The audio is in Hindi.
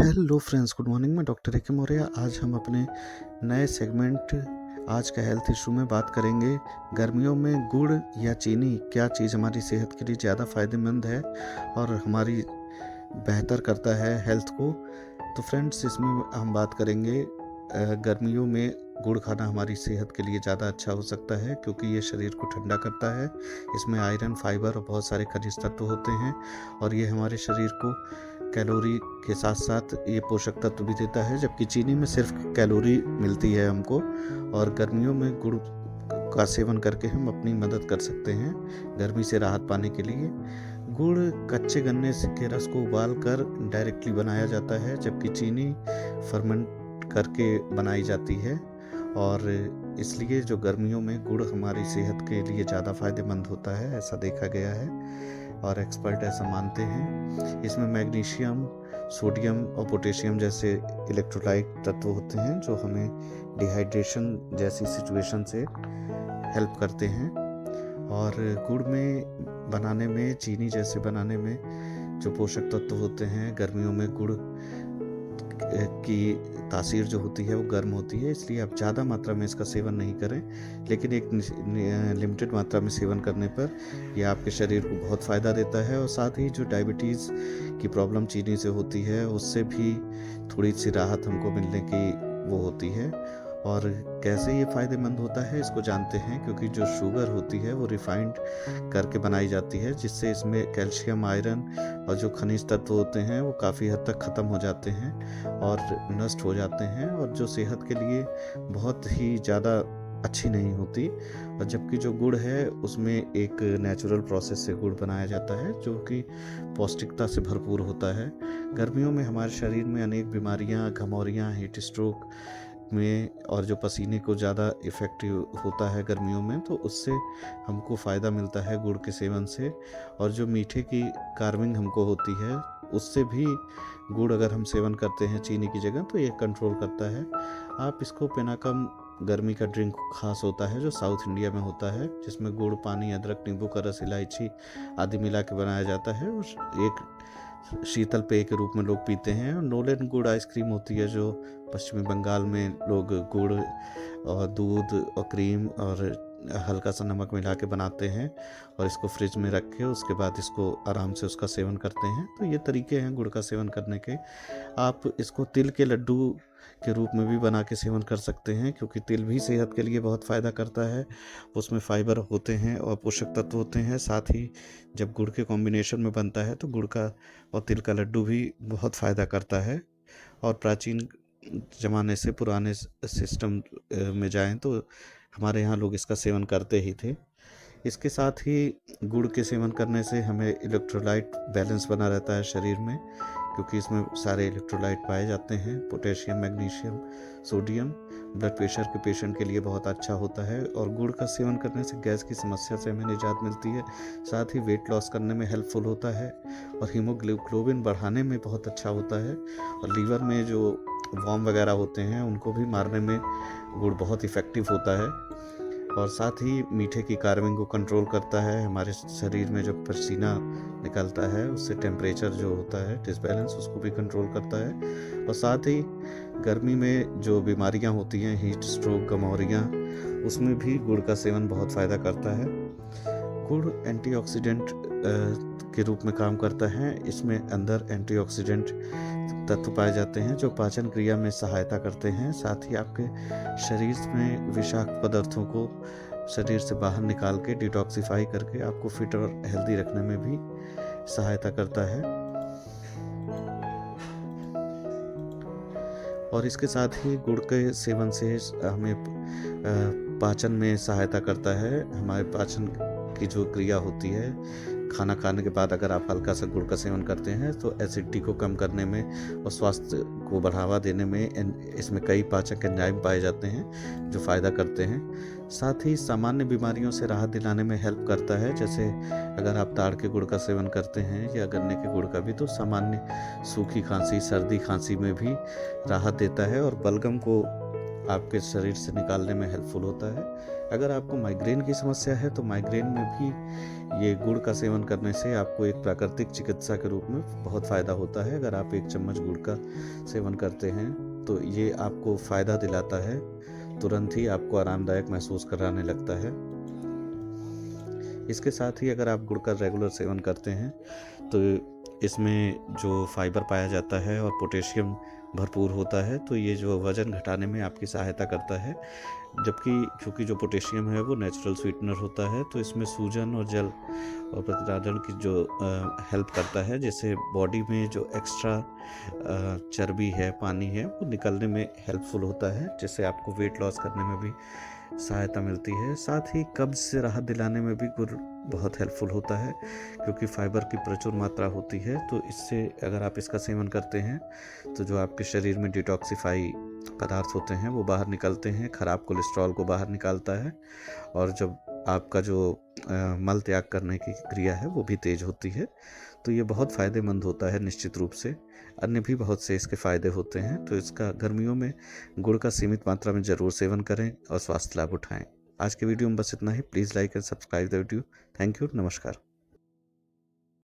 Hello friends, good morning. मैं डॉक्टर ए के मौर्य। आज हम अपने नए सेगमेंट आज का हेल्थ इशू में बात करेंगे। गर्मियों में गुड़ या चीनी क्या चीज़ हमारी सेहत के लिए ज़्यादा फ़ायदेमंद है और हमारी बेहतर करता है हेल्थ को। तो फ्रेंड्स, इसमें हम बात करेंगे गर्मियों में गुड़ खाना हमारी सेहत के लिए ज़्यादा अच्छा हो सकता है, क्योंकि ये शरीर को ठंडा करता है। इसमें आयरन, फाइबर और बहुत सारे खनिज तत्व होते हैं और ये हमारे शरीर को कैलोरी के साथ साथ ये पोषक तत्व भी देता है, जबकि चीनी में सिर्फ कैलोरी मिलती है हमको। और गर्मियों में गुड़ का सेवन करके हम अपनी मदद कर सकते हैं गर्मी से राहत पाने के लिए। गुड़ कच्चे गन्ने के रस को उबाल कर डायरेक्टली बनाया जाता है, जबकि चीनी फर्मेंट करके बनाई जाती है। और इसलिए जो गर्मियों में गुड़ हमारी सेहत के लिए ज़्यादा फायदेमंद होता है, ऐसा देखा गया है और एक्सपर्ट ऐसा मानते हैं। इसमें मैग्नीशियम, सोडियम और पोटेशियम जैसे इलेक्ट्रोलाइट तत्व होते हैं, जो हमें डिहाइड्रेशन जैसी सिचुएशन से हेल्प करते हैं। और गुड़ में बनाने में, चीनी जैसे बनाने में जो पोषक तत्व होते हैं, गर्मियों में गुड़ की तासीर जो होती है वो गर्म होती है, इसलिए आप ज़्यादा मात्रा में इसका सेवन नहीं करें, लेकिन एक लिमिटेड मात्रा में सेवन करने पर यह आपके शरीर को बहुत फ़ायदा देता है। और साथ ही जो डायबिटीज़ की प्रॉब्लम चीनी से होती है, उससे भी थोड़ी सी राहत हमको मिलने की वो होती है। और कैसे ये फ़ायदेमंद होता है इसको जानते हैं, क्योंकि जो शुगर होती है वो रिफाइंड करके बनाई जाती है, जिससे इसमें कैल्शियम, आयरन और जो खनिज तत्व होते हैं वो काफ़ी हद तक ख़त्म हो जाते हैं और नष्ट हो जाते हैं, और जो सेहत के लिए बहुत ही ज़्यादा अच्छी नहीं होती। और जबकि जो गुड़ है उसमें एक नेचुरल प्रोसेस से गुड़ बनाया जाता है, जो कि पौष्टिकता से भरपूर होता है। गर्मियों में हमारे शरीर में अनेक बीमारियां, घमौरियाँ, हीट स्ट्रोक में और जो पसीने को ज़्यादा इफ़ेक्टिव होता है गर्मियों में, तो उससे हमको फ़ायदा मिलता है गुड़ के सेवन से। और जो मीठे की कार्विंग हमको होती है, उससे भी गुड़ अगर हम सेवन करते हैं चीनी की जगह, तो ये कंट्रोल करता है। आप इसको पेनाकम गर्मी का ड्रिंक खास होता है जो साउथ इंडिया में होता है, जिसमें गुड़, पानी, अदरक, नींबू का रस, इलायची आदि मिला के बनाया जाता है और एक शीतल पेय के रूप में लोग पीते हैं। और नोलेन गुड़ आइसक्रीम होती है, जो पश्चिमी बंगाल में लोग गुड़ और दूध और क्रीम और हल्का सा नमक मिला के बनाते हैं और इसको फ्रिज में रख के उसके बाद इसको आराम से उसका सेवन करते हैं। तो ये तरीके हैं गुड़ का सेवन करने के। आप इसको तिल के लड्डू के रूप में भी बना के सेवन कर सकते हैं, क्योंकि तिल भी सेहत के लिए बहुत फ़ायदा करता है। उसमें फाइबर होते हैं और पोषक तत्व होते हैं। साथ ही जब गुड़ के कॉम्बिनेशन में बनता है तो गुड़ का और तिल का लड्डू भी बहुत फ़ायदा करता है। और प्राचीन ज़माने से पुराने सिस्टम में जाएं तो हमारे यहाँ लोग इसका सेवन करते ही थे। इसके साथ ही गुड़ के सेवन करने से हमें इलेक्ट्रोलाइट बैलेंस बना रहता है शरीर में, क्योंकि इसमें सारे इलेक्ट्रोलाइट पाए जाते हैं। Potassium, magnesium, sodium blood pressure के पेशेंट के लिए बहुत अच्छा होता है। और गुड़ का सेवन करने से गैस की समस्या से हमें निजात मिलती है। साथ ही वेट लॉस करने में हेल्पफुल होता है और हीमोग्लोबिन बढ़ाने में बहुत अच्छा होता है। और लीवर में जो वॉर्म वगैरह होते हैं उनको भी मारने में गुड़ बहुत इफ़ेक्टिव होता है। और साथ ही मीठे की कार्विंग को कंट्रोल करता है। हमारे शरीर में जो पसीना निकलता है उससे टेम्परेचर जो होता है डिसबैलेंस, उसको भी कंट्रोल करता है। और साथ ही गर्मी में जो बीमारियां होती हैं, हीट स्ट्रोक, गमौरियाँ, उसमें भी गुड़ का सेवन बहुत फ़ायदा करता है। गुड़ एंटीऑक्सीडेंट के रूप में काम करता है। इसमें अंदर एंटीऑक्सीडेंट तत्व पाए जाते हैं जो पाचन क्रिया में सहायता करते हैं। साथ ही आपके शरीर में विषाक्त पदार्थों को शरीर से बाहर निकाल के डिटॉक्सिफाई करके आपको फिट और हेल्दी रखने में भी सहायता करता है। और इसके साथ ही गुड़ के सेवन से हमें पाचन में सहायता करता है। हमारे पाचन की जो क्रिया होती है, खाना खाने के बाद अगर आप हल्का सा गुड़ का सेवन करते हैं तो एसिडिटी को कम करने में और स्वास्थ्य को बढ़ावा देने में इसमें कई पाचक एंजाइम पाए जाते हैं जो फ़ायदा करते हैं। साथ ही सामान्य बीमारियों से राहत दिलाने में हेल्प करता है। जैसे अगर आप ताड़ के गुड़ का सेवन करते हैं या गन्ने के गुड़ का भी, तो सामान्य सूखी खांसी, सर्दी खांसी में भी राहत देता है। और बलगम को आपके शरीर से निकालने में हेल्पफुल होता है। अगर आपको माइग्रेन की समस्या है तो माइग्रेन में भी ये गुड़ का सेवन करने से आपको एक प्राकृतिक चिकित्सा के रूप में बहुत फ़ायदा होता है। अगर आप 1 चम्मच गुड़ का सेवन करते हैं तो ये आपको फ़ायदा दिलाता है, तुरंत ही आपको आरामदायक महसूस कराने लगता है। इसके साथ ही अगर आप गुड़ का रेगुलर सेवन करते हैं तो इसमें जो फाइबर पाया जाता है और पोटेशियम भरपूर होता है, तो ये जो वज़न घटाने में आपकी सहायता करता है। जबकि क्योंकि जो पोटेशियम है वो नेचुरल स्वीटनर होता है, तो इसमें सूजन और जल और प्रतिराजन की जो हेल्प करता है, जिससे बॉडी में जो एक्स्ट्रा चर्बी है, पानी है, वो निकलने में हेल्पफुल होता है, जिससे आपको वेट लॉस करने में भी सहायता मिलती है। साथ ही कब्ज़ से राहत दिलाने में भी गुड़ बहुत हेल्पफुल होता है, क्योंकि फाइबर की प्रचुर मात्रा होती है। तो इससे अगर आप इसका सेवन करते हैं तो जो आपके शरीर में डिटॉक्सिफाई पदार्थ होते हैं वो बाहर निकलते हैं, ख़राब कोलेस्ट्रॉल को बाहर निकालता है, और जब आपका जो मल त्याग करने की क्रिया है वो भी तेज़ होती है। तो ये बहुत फ़ायदेमंद होता है निश्चित रूप से। अन्य भी बहुत से इसके फ़ायदे होते हैं, तो इसका गर्मियों में गुड़ का सीमित मात्रा में ज़रूर सेवन करें और स्वास्थ्य लाभ उठाएं। आज के वीडियो में बस इतना ही। Please like and subscribe the video. Thank you. नमस्कार।